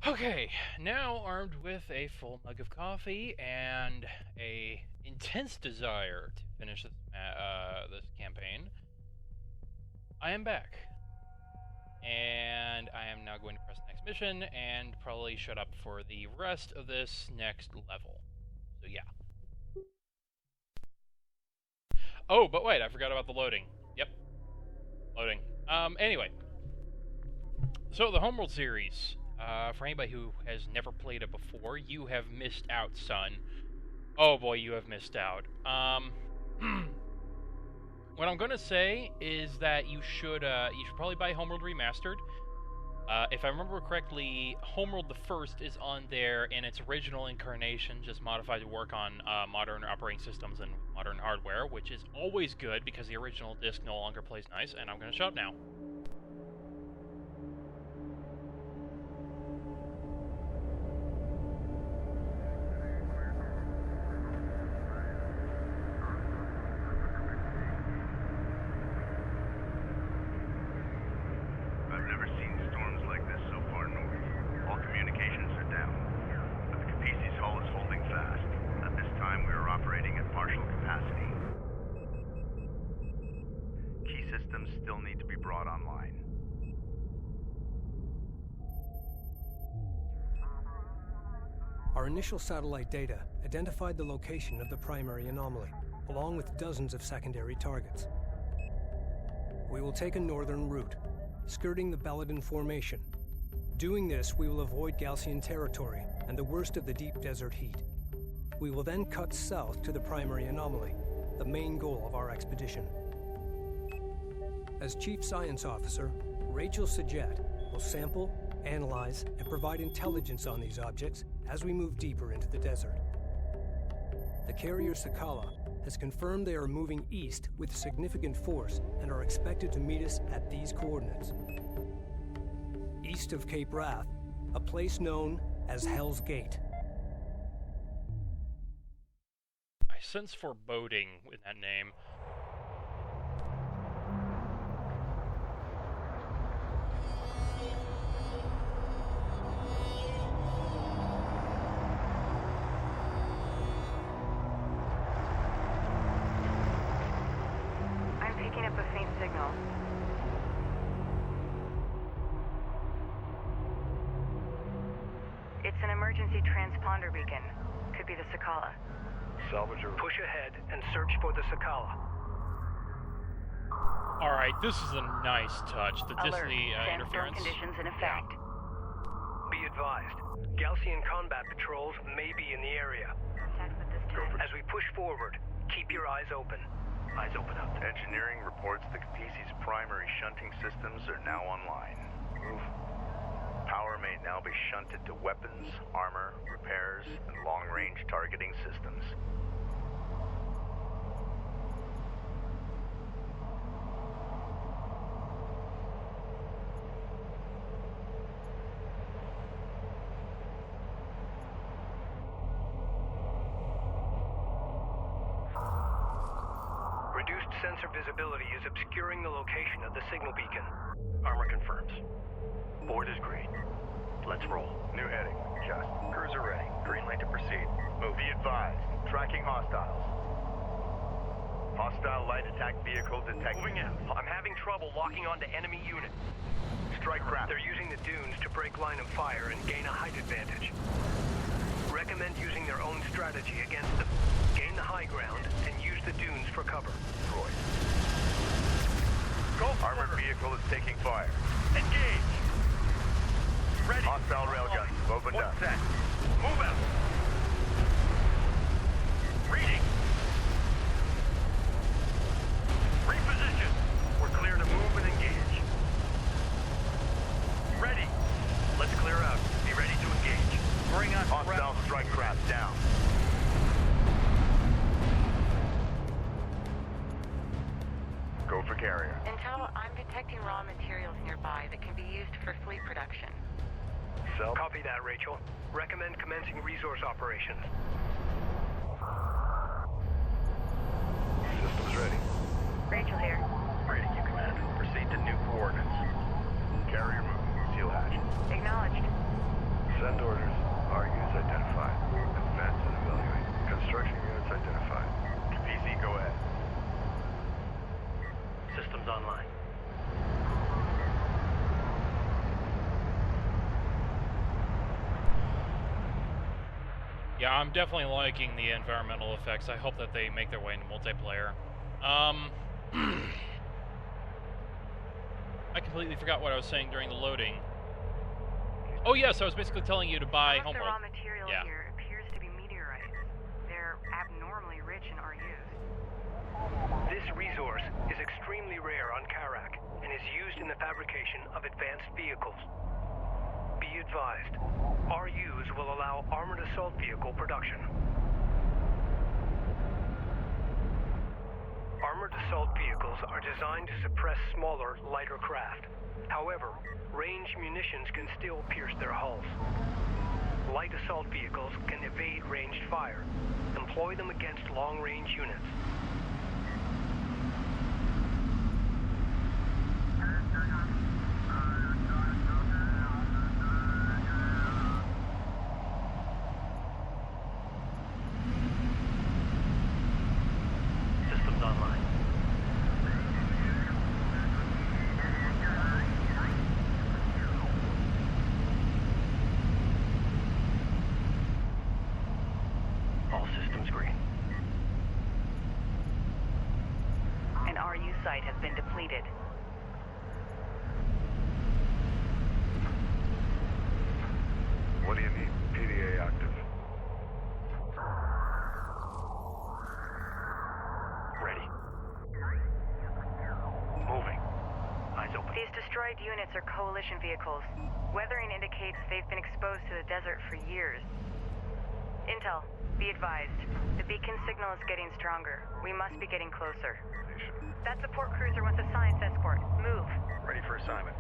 Okay, now armed with a full mug of coffee and a intense desire to finish this campaign, I am back. And I am now going to press next mission and probably shut up for the rest of this next level. So yeah. Oh, but wait, I forgot about the loading. Yep. Loading. Anyway. So the Homeworld series, for anybody who has never played it before, you have missed out, son. Oh boy, you have missed out. What I'm gonna say is that you should probably buy Homeworld Remastered. If I remember correctly, Homeworld the First is on there in its original incarnation, just modified to work on modern operating systems and modern hardware, which is always good because the original disc no longer plays nice, and I'm gonna shut up now. Our initial satellite data identified the location of the primary anomaly, along with dozens of secondary targets. We will take a northern route, skirting the Belladin Formation. Doing this, we will avoid Gaussian territory and the worst of the deep desert heat. We will then cut south to the primary anomaly, the main goal of our expedition. As Chief Science Officer, Rachel Sajet will sample, analyze, and provide intelligence on these objects as we move deeper into the desert. The carrier Sakala has confirmed they are moving east with significant force and are expected to meet us at these coordinates. East of Cape Wrath, a place known as Hell's Gate. I sense foreboding in that name. Transponder beacon. Could be the Sakala. Salvager. Push ahead and search for the Sakala. Alright, this is a nice touch. The interference conditions in effect. Be advised, Gaussian combat patrols may be in the area. As we push forward, keep your eyes open. Eyes open up. Engineering reports the Capisi's primary shunting systems are now online. Move. Power may now be shunted to weapons, armor, repairs, and long-range targeting systems. Reduced sensor visibility is obscuring the location of the signal beacon. Armor confirms. Board is green. Let's roll. New heading. Just. Cruiser ready. Green light to proceed. Move. Be advised. Tracking hostiles. Hostile light attack vehicle detected. Moving out. I'm having trouble locking onto enemy units. Strike craft. They're using the dunes to break line of fire and gain a height advantage. Recommend using their own strategy against them. Gain the high ground and use the dunes for cover. Roy. Go. Armored vehicle is taking fire. Engage. Ready. Hostile railguns opened up. Set. Move out. Reading. Reposition. We're clear to move and engage. Ready. Let's clear out. Be ready to engage. Bring us hostile strike craft down. Go for carrier. Intel, I'm detecting raw materials nearby that can be used for fleet production. Copy that, Rachel. Recommend commencing resource operations. Systems ready. Rachel here. Reading you, command. Proceed to new coordinates. Carrier moving. Seal hatch. Acknowledged. Yeah, I'm definitely liking the environmental effects. I hope that they make their way into multiplayer. I completely forgot what I was saying during the loading. Oh yes, I was basically telling you to buy Some of the Homeworld. raw material Yeah. here appears to be meteorites. They're abnormally rich in RUs. This resource is extremely rare on Kharak and is used in the fabrication of advanced vehicles. Be advised, RUs will allow armored assault vehicle production. Armored assault vehicles are designed to suppress smaller, lighter craft. However, ranged munitions can still pierce their hulls. Light assault vehicles can evade ranged fire. Employ them against long-range units. Systems online. All systems green. An RU site has been depleted. What do you need? PDA active. Ready. Moving. Eyes open. These destroyed units are coalition vehicles. Weathering indicates they've been exposed to the desert for years. Intel, be advised. The beacon signal is getting stronger. We must be getting closer. That support cruiser wants a science escort. Move. Ready for assignment.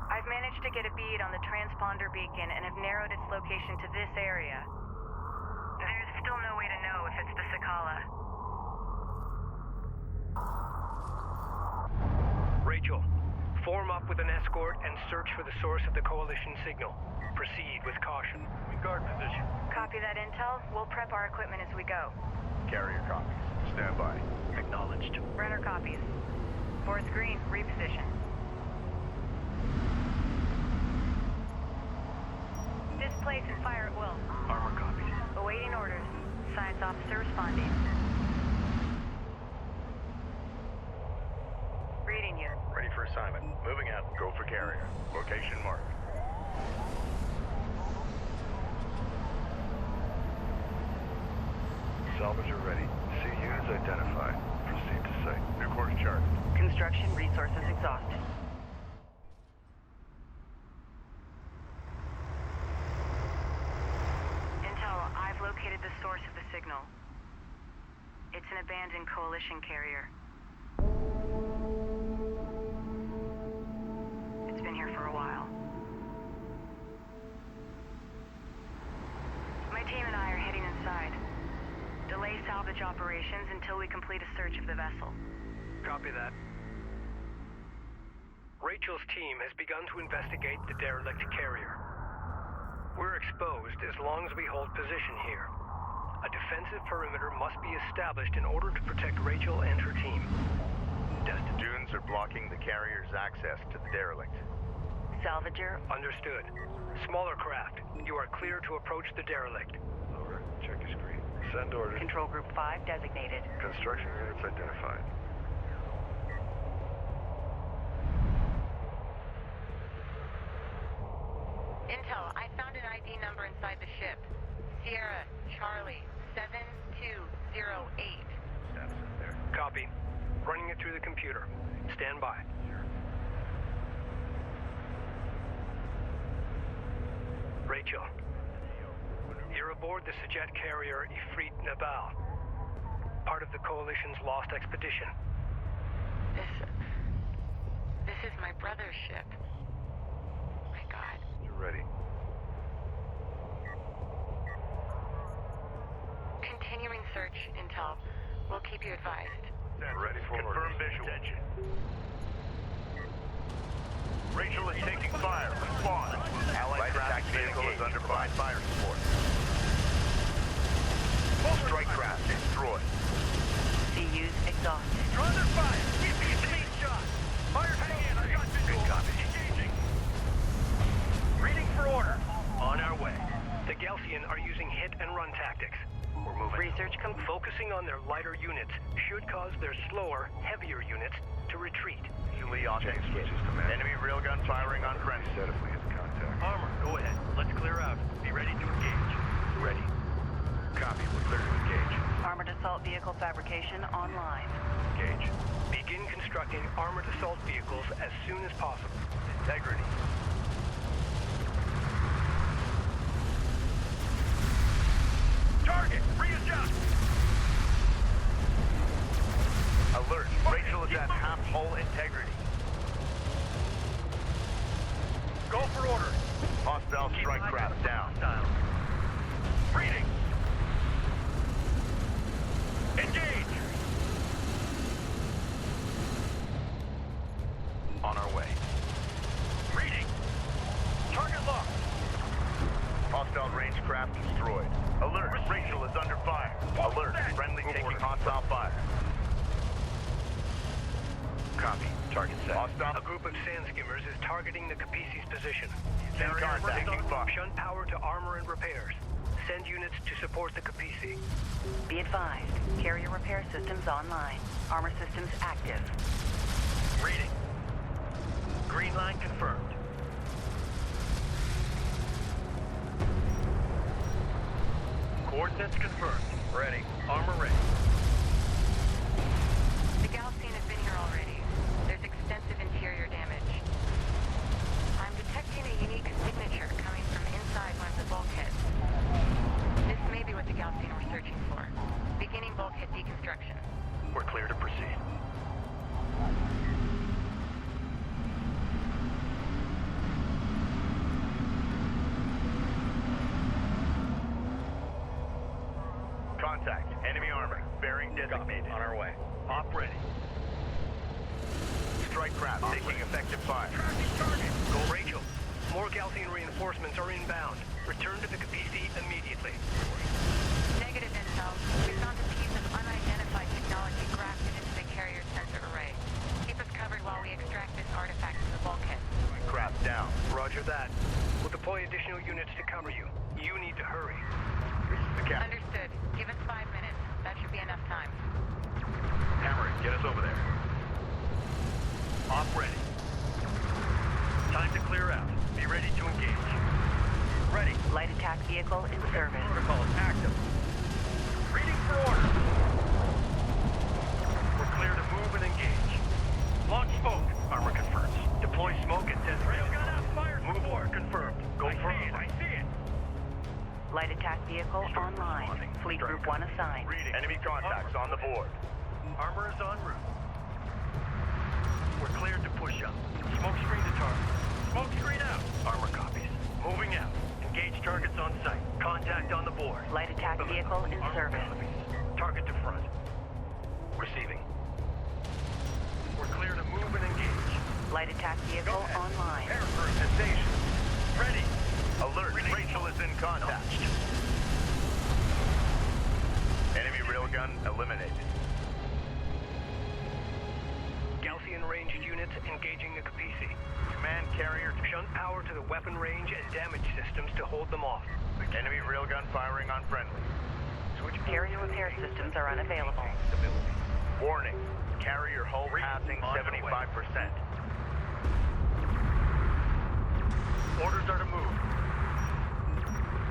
I've managed to get a bead on the transponder beacon and have narrowed its location to this area. There's still no way to know if it's the Sakala. Rachel, form up with an escort and search for the source of the coalition signal. Proceed with caution. Guard position. Copy that, Intel. We'll prep our equipment as we go. Carrier copies. Stand by. Acknowledged. Runner copies. Fourth green, reposition. Displace and fire at will. Armor copies. Awaiting orders. Science officer responding. Reading you. Ready for assignment. Moving out. Go for carrier. Location marked. Salvager ready. See units identified. Proceed to site. New course chart. Construction resources exhausted. Intel, I've located the source of the signal. It's an abandoned coalition carrier. It's been here for a while. My team and I are heading inside. Delay salvage operations until we complete a search of the vessel. Copy that. Rachel's team has begun to investigate the derelict carrier. We're exposed as long as we hold position here. A defensive perimeter must be established in order to protect Rachel and her team. Destin. Dunes are blocking the carrier's access to the derelict. Salvager, Understood. Smaller craft, you are clear to approach the derelict. Over. Check your screen. Send orders. Control Group 5 designated. Construction units identified. Intel, I found an ID number inside the ship. Sierra Charlie 7208. Status in there. Copy. Running it through the computer. Stand by. Rachel, you're aboard the Sajet carrier Ifriit Naabal, part of the Coalition's lost expedition. This is my brother's ship. My God. You're ready. Continuing search, Intel. We'll keep you advised. Ready for Confirm orders. visual. Attention. Rachel is taking fire. Respond. Allied craft vehicle is under fire support. Strike craft destroyed. CUs exhausted. You're under fire. Lead shot. Fire hang in. I got visual. Good copy. Engaging. Reading for order. On Focusing on their lighter units should cause their slower, heavier units to retreat. Easily optics switches to man. Enemy railgun firing on friendly. Set if we hit contact. Armor, go ahead. Let's clear out. Be ready to engage. Ready. Copy. We're clear to engage. Armored assault vehicle fabrication online. Engage. Begin constructing armored assault vehicles as soon as possible. Integrity. Target, readjust! Alert. Rachel is at half hull integrity. Go for orders. Hostile strike craft down. Reading. Engage. On our way. Reading. Target locked. Hostile range craft destroyed. Alert. Rachel is under fire. Alert. Friendly taking hostile fire. Copy. Target set. Hostile. A group of sand skimmers is targeting the Capisi's position. In contact. Taking fire. Shunt power to armor and repairs. Send units to support the Capisi. Be advised, carrier repair systems online. Armor systems active. Reading. Green line confirmed. Coordinates confirmed. Ready. Armor ready. The Galcine has been here already. There's extensive interior damage. I'm detecting a unique signature coming from inside one of the bulkheads. This may be what the Galcine were searching for. Beginning bulkhead deconstruction. We're clear to proceed. Contact. Enemy armor. Bearing designated. On our way. Op ready. Strike craft taking effective fire. Tracking target. Go Rachel. More Galcian reinforcements are inbound. Return to the Capisi immediately. Negative intel. We found a piece of unidentified technology grafted into the carrier sensor array. Keep us covered while we extract this artifact from the bulkhead. Craft down. Roger that. We'll deploy additional units to cover you. You need to hurry. This is the captain. Understood. Give us 5 minutes. That should be enough time. Hammer it. Get us over there. Op ready. Time to clear out. Be ready to engage. Ready. Light attack vehicle in service. Protocol is active. Reading for order. We're clear to move and engage. Launch smoke. Armor confirms. Deploy smoke and designated. Railgun out. Fire. Move forward. Confirmed. Go firm. I see it. Light attack vehicle online. Fleet Group 1 assigned. Reading. Enemy contacts on the board. Armor is en route. We're cleared to push up. Smoke screen to target. Smoke screen out. Armor copies. Moving out. Engage targets on site. Contact on the board. Light attack vehicle in Armor service. copies. Target to front. Receiving. We're clear to move and engage. Light attack vehicle online. Air crew at station. Ready. Alert. Rachel is in contact. Enemy railgun eliminated. Galcian ranged units engaging the Capisi. Command carrier to Shunt power to the weapon range and damage systems to hold them off. enemy railgun firing on friendly. Carrier repair systems are unavailable. Warning. Carrier hull passing 75%. Orders are to move.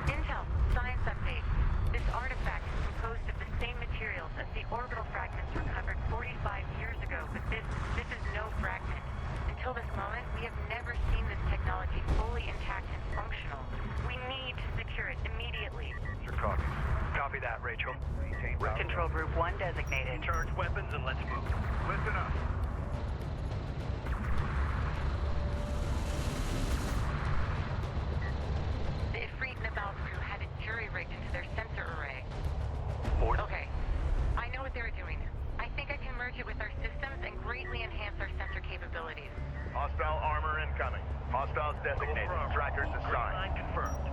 Intel, science update. This artifact is composed of the same materials as the orbital fragments recovered 45 years ago, but this is no fragment. Until this moment, we have never seen this technology fully intact and functional. We need to secure it immediately. Your copy. Copy that, Rachel. Control Group 1 designated. Charge weapons and let's move. Listen up. The Ifriit Naabal crew had a jury rigged into their sensor array. Okay, I know what they're doing. I think I can merge it with our systems and greatly enhance our sensor capabilities. Hostile armor incoming. Hostiles designated. Trackers assigned. Line confirmed.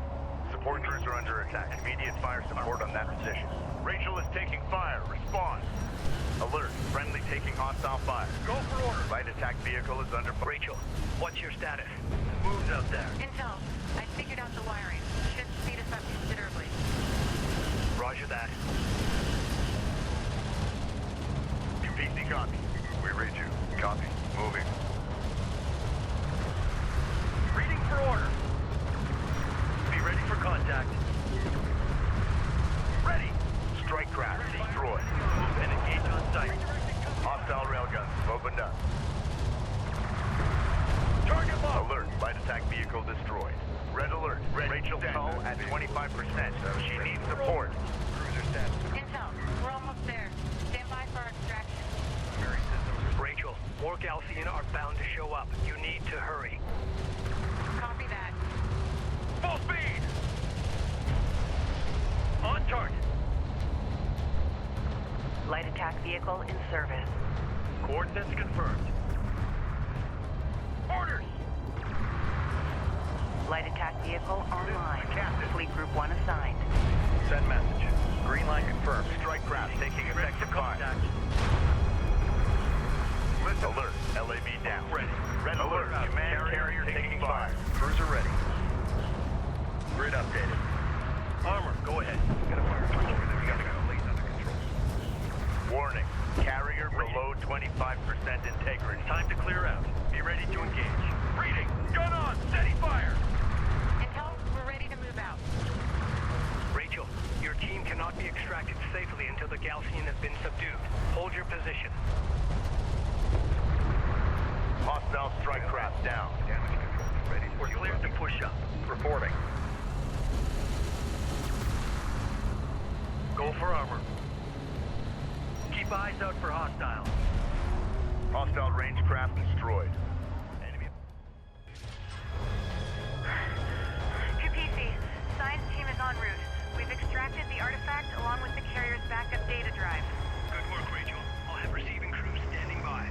Support crews are under attack. Immediate fire support on that position. Rachel is taking fire. Respond. Alert. Friendly taking hostile fire. Go for order. Light attack vehicle is under fire. Rachel, what's your status? Moves out there. Intel, I figured out the wiring. Should speed us up considerably. Roger that. vehicle in service. Coordinates confirmed. Orders! Light attack vehicle online. Fleet Group 1 assigned. Send message. Green line confirmed. Strike craft taking effective fire. Alert. LAV down. Ready. Red alert. Command carrier taking fire. Cruiser ready. Grid updated. Armor, go ahead. Got a fire. We got to go. Lead under control. Warning. Carrier below 25% integrity. Time to clear out. Be ready to engage. Reading. Gun on. Steady fire. Intel, we're ready to move out. Rachel, your team cannot be extracted safely until the Galcian has been subdued. Hold your position. Hostile strike craft down. Damage control. Ready. We're cleared to push up. Reporting. Go for armor. Keep eyes out for hostiles. Hostile range craft destroyed. Enemy. QPC, science team is en route. We've extracted the artifact along with the carrier's backup data drive. Good work, Rachel. I'll have receiving crews standing by.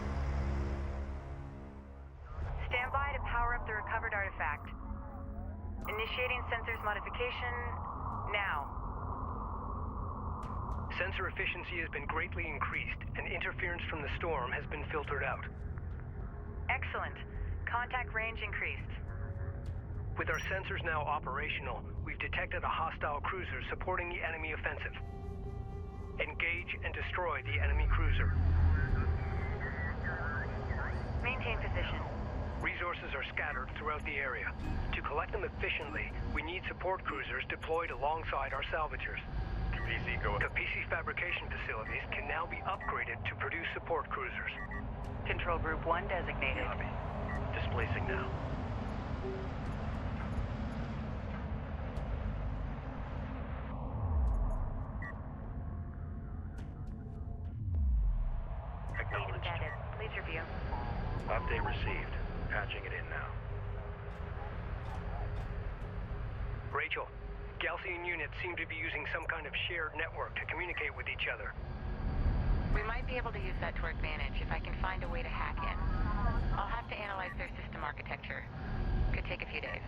Stand by to power up the recovered artifact. Initiating sensors modification now. Sensor efficiency has been greatly increased, and interference from the storm has been filtered out. Excellent. Contact range increased. With our sensors now operational, we've detected a hostile cruiser supporting the enemy offensive. Engage and destroy the enemy cruiser. Maintain position. Resources are scattered throughout the area. To collect them efficiently, we need support cruisers deployed alongside our salvagers. PC go The PC fabrication facilities can now be upgraded to produce support cruisers. Control Group 1 designated. Copy. Displacing now. Acknowledged. Embedded. Please review. Update received. Patching it in now. Rachel, Galcian units seem to be using some kind of shared network to communicate with each other. We might be able to use that to our advantage if I can find a way to hack in. I'll have to analyze their system architecture. Could take a few days.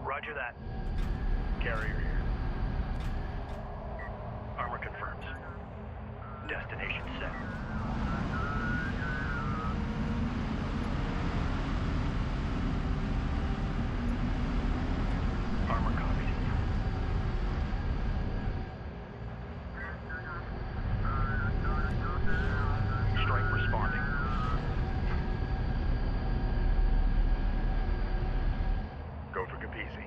Roger that. carrier here. Armor confirms. Destination set. Armor copies. Strike responding. Go for Capizzi.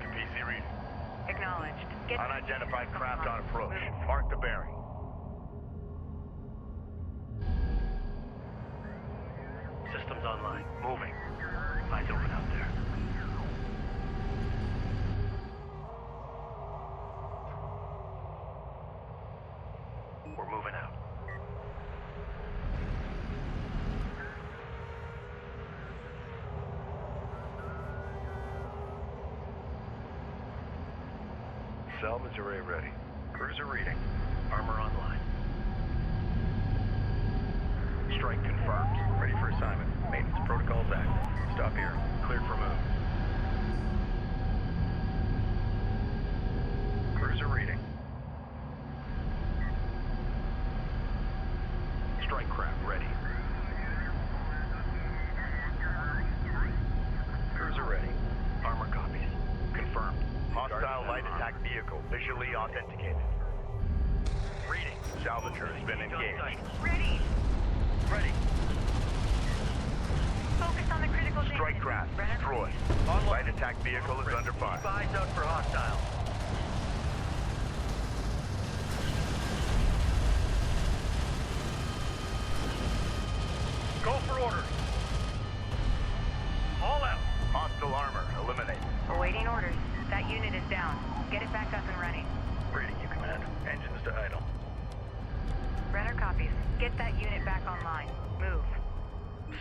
Capizzi reading. Acknowledged. Get Unidentified craft on approach. Mark the bearing. Systems online. Moving. Eyes open out there. We're moving out. Salvage array ready. Cruiser reading. Armor online. Strike confirmed. Ready for assignment. Maintenance protocols active. Stop here. Cleared for move. Cruiser reading. Strike craft ready. Cruiser ready. Armor copies. Confirmed. Hostile light attack vehicle visually authenticated. Reading. Salvager has been engaged. ready. Ready. Focus on the critical data. Strike craft Brenner, destroyed. Light attack vehicle is under fire. Keep eyes out for hostiles. Go for orders. All out. Hostile armor eliminated. Awaiting orders. That unit is down. Get it back up and running. Reading you, command. Engines to idle. Brenner copies. Get that unit back online. Move.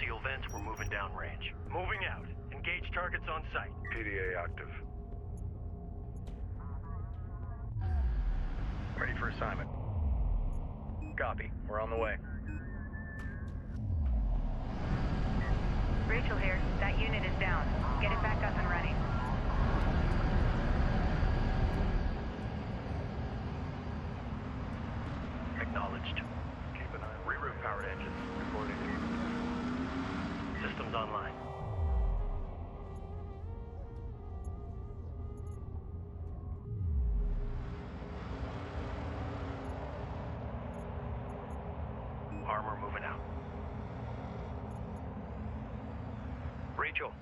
Seal vents, we're moving downrange. Moving out. Engage targets on site. PDA active. Ready for assignment. Copy. We're on the way. Rachel here. That unit is down. Get it back up and running. Acknowledged. Keep an eye. Reroute powered engines. Reporting. Systems online. Armor moving out. Rachel,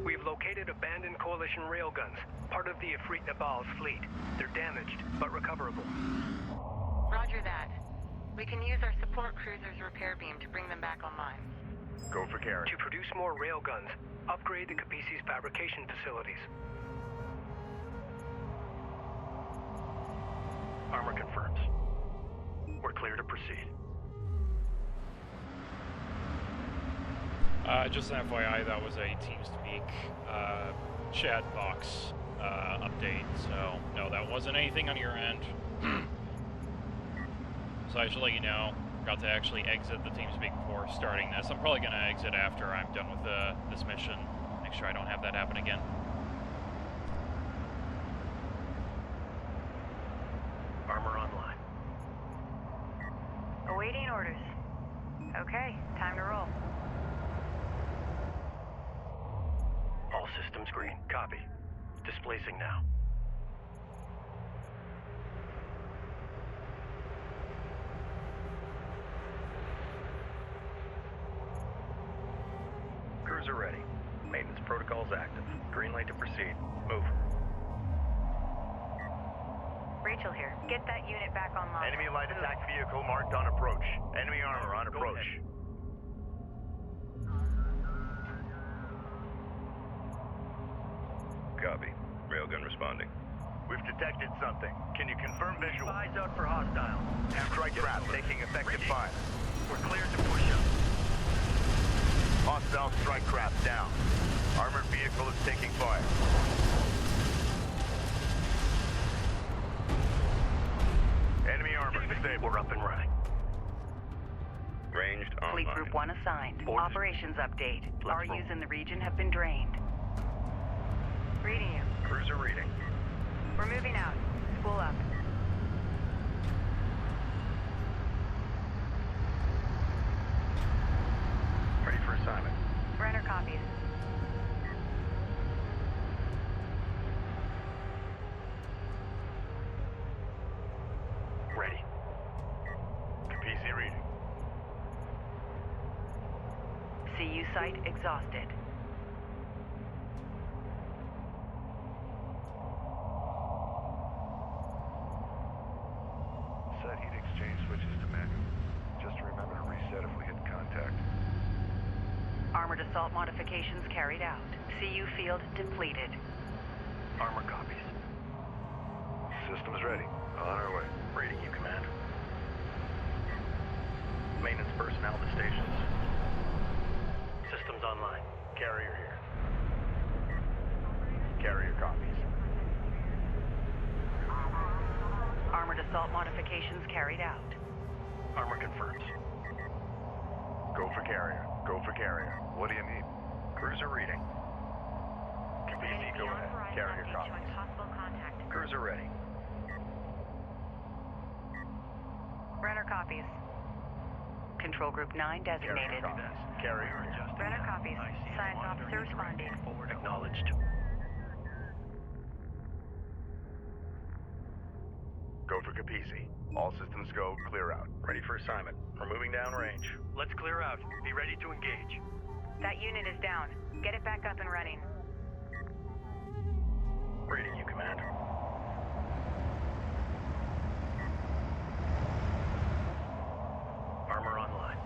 we've located abandoned Coalition railguns, part of the Ifriit Naabal's fleet. They're damaged, but recoverable. Roger that. We can use our support cruiser's repair beam to bring them back online. Go for carrier. To produce more railguns, upgrade the Capisi's fabrication facilities. Armor confirms. We're clear to proceed. Just an FYI, that was a TeamSpeak chat box update, so no, that wasn't anything on your end. So I should let you know, got to actually exit the TeamSpeak before starting this. I'm probably going to exit after I'm done with this mission, make sure I don't have that happen again. Armor online. Awaiting orders. Okay, time to roll. All systems green. Copy. Displacing now. Cruiser ready. Maintenance protocols active. Green light to proceed. Move. Rachel here. Get that unit back online. Enemy light attack vehicle marked on approach. Enemy armor on approach. Copy. Railgun responding. We've detected something. Can you confirm visual? Eyes out for hostile. Strike trap taking effective fire. We're cleared to push up. Hostile strike craft down. Armored vehicle is taking fire. Enemy armor disabled. We're up and running. Ranged online. Fleet Group 1 assigned. Orders. Operations update. Let's RUs roll. in the region have been drained. Reading you. Cruiser reading. We're moving out. Spool up. Ready for assignment. Runner copies. Ready. Capisi reading. CU site exhausted. Set heat exchange switches to manual. Just remember to reset if we hit contact. Armored assault modifications carried out. CU field depleted. Armor copies. Systems ready. On our way. Reading you, Command. Maintenance personnel to stations. Systems online. Carrier here. Carrier copies. Armored assault modifications carried out. Armor confirms. Go for carrier. Go for carrier. What do you need? Cruiser reading. Capisi, go ahead. Carrier copies. Cruiser ready. Runner copies. Control Group 9 designated. Carrier. Runner copies. Science officer responding. Acknowledged. Go for Capisi. All systems go. Clear out. Ready for assignment. We're moving down range. Let's clear out. Be ready to engage. That unit is down. Get it back up and running. Reading you, Command. Armor online.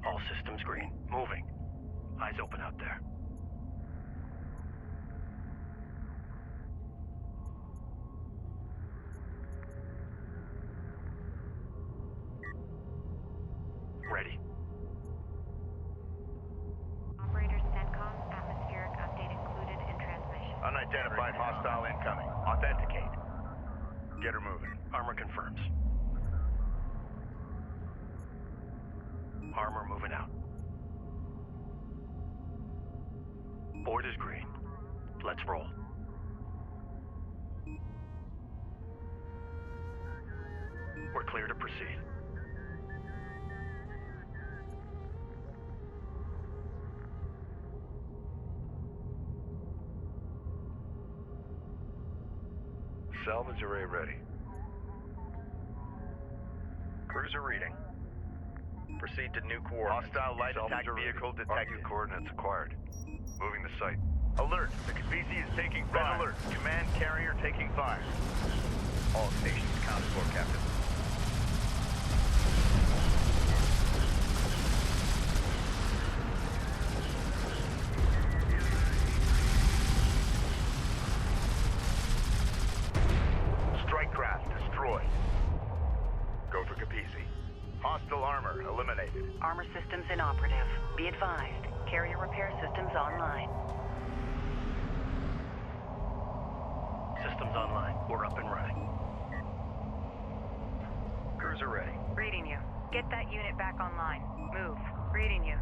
All systems green. Moving. Eyes open out there. Identified hostile incoming. Authenticate. Get her moving. Armor confirms. Armor moving out. Board is green. Let's roll. We're clear to proceed. Salvage array ready. Cruiser reading. Proceed to new coordinates. Hostile light attack vehicle detected. New coordinates acquired. Moving to site. Alert! The Kapisi is taking fire. Red alert. Command carrier taking fire. All stations accounted for, Captain. Strike craft destroyed. Go for Kapisi. Hostile armor eliminated. Armor systems inoperative. Be advised. Carrier repair systems online. Systems online. We're up and running. Cruiser ready. Reading you. Get that unit back online. Move. Reading you.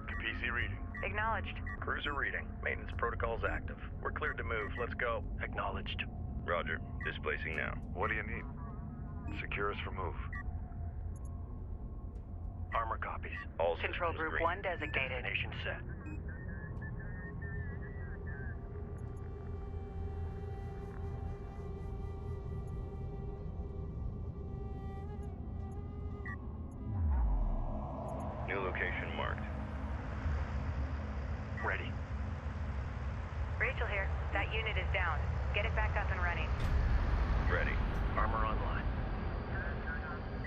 Kapisi reading. Acknowledged. Cruiser reading. Maintenance protocol's active. We're cleared to move. Let's go. Acknowledged. Roger. Displacing now. What do you need? Secure us for move. Armor copies. All Control systems Group green. 1 designated. Destination set. New location marked. Ready. Rachel here. That unit is down. Get it back up and running. Ready. Armor online.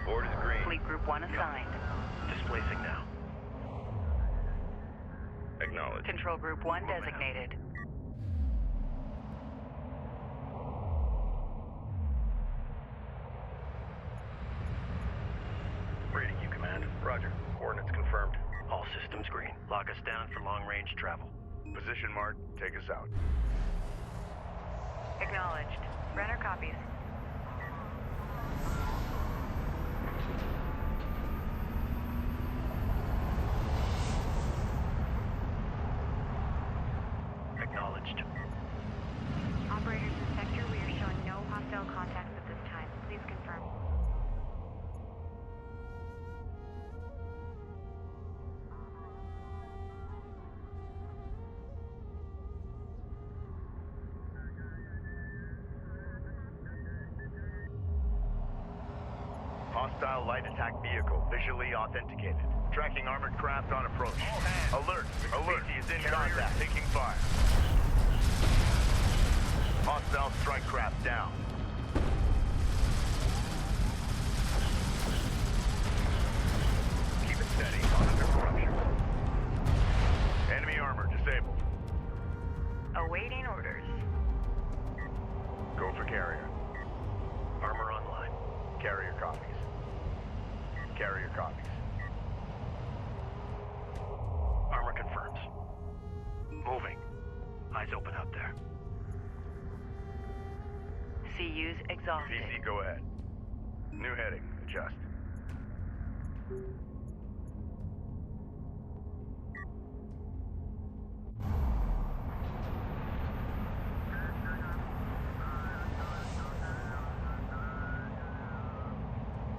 Board is green. Fleet Group 1 assigned. Displacing now. Acknowledged. Control Group 1 designated. Reading you, Command. Roger. Coordinates confirmed. All systems green. Lock us down for long-range travel. Position mark. Take us out. Acknowledged. Runner copies. Acknowledged. Operators in sector, we are showing no hostile contacts at this time. Please confirm. Hostile light attack vehicle visually authenticated. Tracking armored craft on approach. Alert! Alert! He is in contact. Taking fire. Hostile strike craft down. Keep it steady. Under corruption. Enemy armor disabled. Awaiting orders. Go for carrier. Armor online. Carrier copies. Carrier copies. Armor confirms. Moving. Eyes open out there. CU's exhausted. PC, go ahead. New heading. Adjust.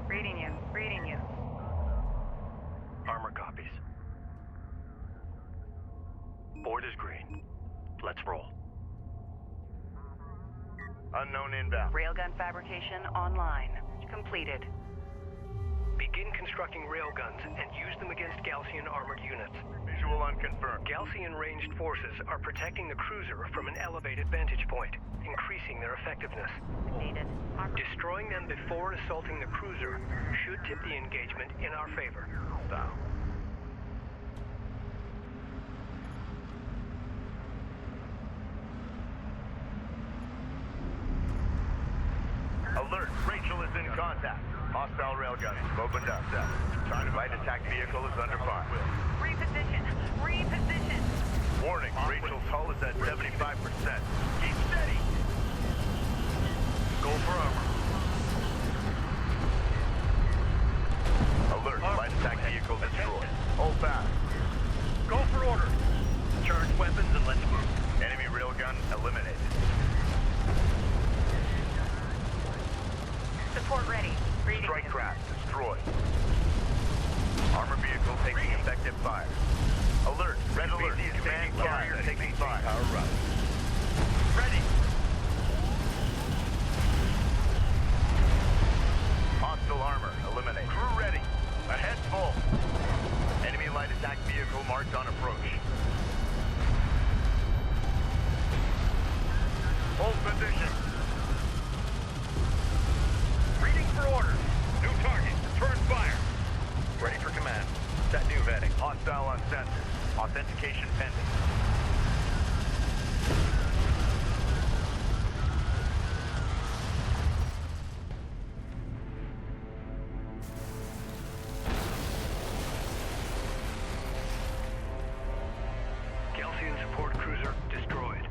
Reading you. Reading you. Armor copies. Board is green. Let's roll. Unknown inbound. Railgun fabrication online. Completed. Begin constructing railguns and use them against Galcian armored units. Visual unconfirmed. Galcian ranged forces are protecting the cruiser from an elevated vantage point, increasing their effectiveness. Needed. Destroying them before assaulting the cruiser should tip the engagement in our favor. Down. Alert! Rachel is in contact. Hostile railguns opened up. Time to light attack vehicle is under fire. Reposition. Reposition. Warning, Rachel's hull is at 75%. destroyed. Armor vehicle taking effective fire. Alert! Red alert! Command carrier taking fire. Power run. Ready. Hostile armor eliminated. Crew ready. Ahead full. Enemy light attack vehicle marked on approach. Hold position. Reading for orders. New target. Return fire. Ready for command. Set new heading. Hostile on sensors. Authentication pending. Galcian support cruiser destroyed.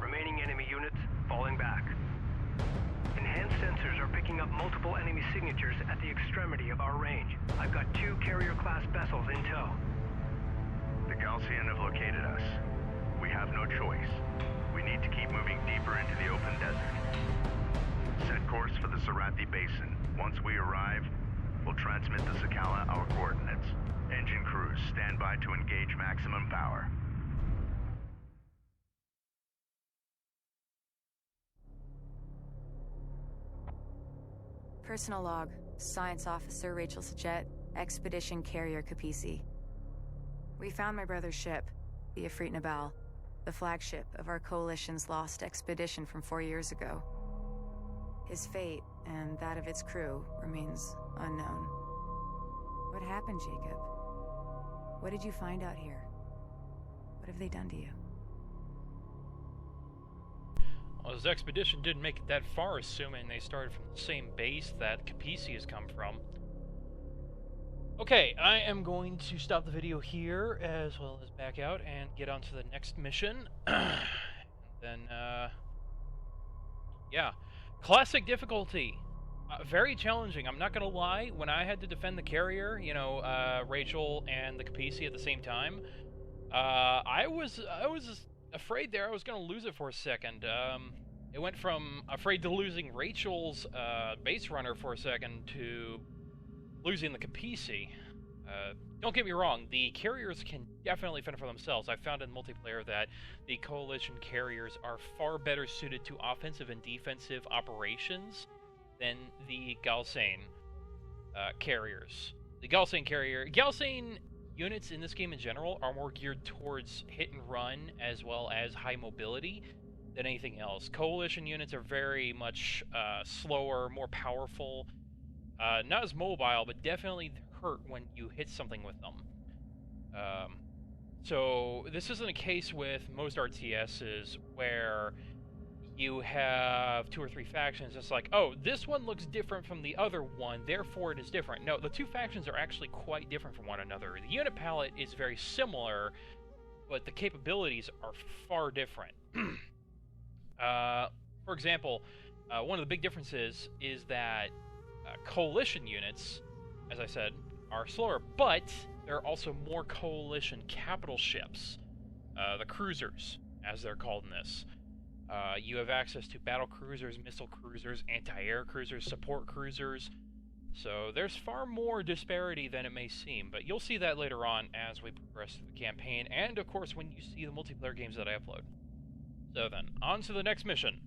Remaining enemy units falling back. Enhanced sensors are picking up multiple enemy signatures at the extremity of our range. I've got 2 carrier-class vessels in tow. The Galcian have located us. We have no choice. We need to keep moving deeper into the open desert. Set course for the Sarathi Basin. Once we arrive, we'll transmit to Sakala our coordinates. Engine crews, stand by to engage maximum power. Personal log. Science Officer Rachel Sajet, Expedition Carrier Kapisi. We found my brother's ship, the Ifriit Naabal, the flagship of our coalition's lost expedition from 4 years ago. His fate, and that of its crew, remains unknown. What happened, Jacob? What did you find out here? What have they done to you? Well, his expedition didn't make it that far, assuming they started from the same base that Kapisi has come from. Okay, I am going to stop the video here, as well as back out, and get on to the next mission. Then, yeah. Classic difficulty. Very challenging, I'm not gonna lie. When I had to defend the carrier, you know, Rachel and the Kapisi at the same time, I was afraid there I was gonna lose it for a second. It went from afraid to losing Rachel's base runner for a second to losing the Kapisi. Don't get me wrong, the carriers can definitely fend for themselves. I've found in multiplayer that the Coalition carriers are far better suited to offensive and defensive operations than the Galcian carriers. The Galcian units in this game in general are more geared towards hit and run as well as high mobility than anything else. Coalition units are very much slower, more powerful, not as mobile, but definitely hurt when you hit something with them. So this isn't a case with most RTSs where you have 2 or 3 factions. It's like, oh, this one looks different from the other one, therefore it is different. No, the 2 factions are actually quite different from one another. The unit palette is very similar, but the capabilities are far different. For example, one of the big differences is that Coalition units, as I said, are slower, but there are also more Coalition capital ships, the cruisers, as they're called in this. You have access to battle cruisers, missile cruisers, anti-air cruisers, support cruisers, so there's far more disparity than it may seem, but you'll see that later on as we progress through the campaign, and of course when you see the multiplayer games that I upload. So then, on to the next mission.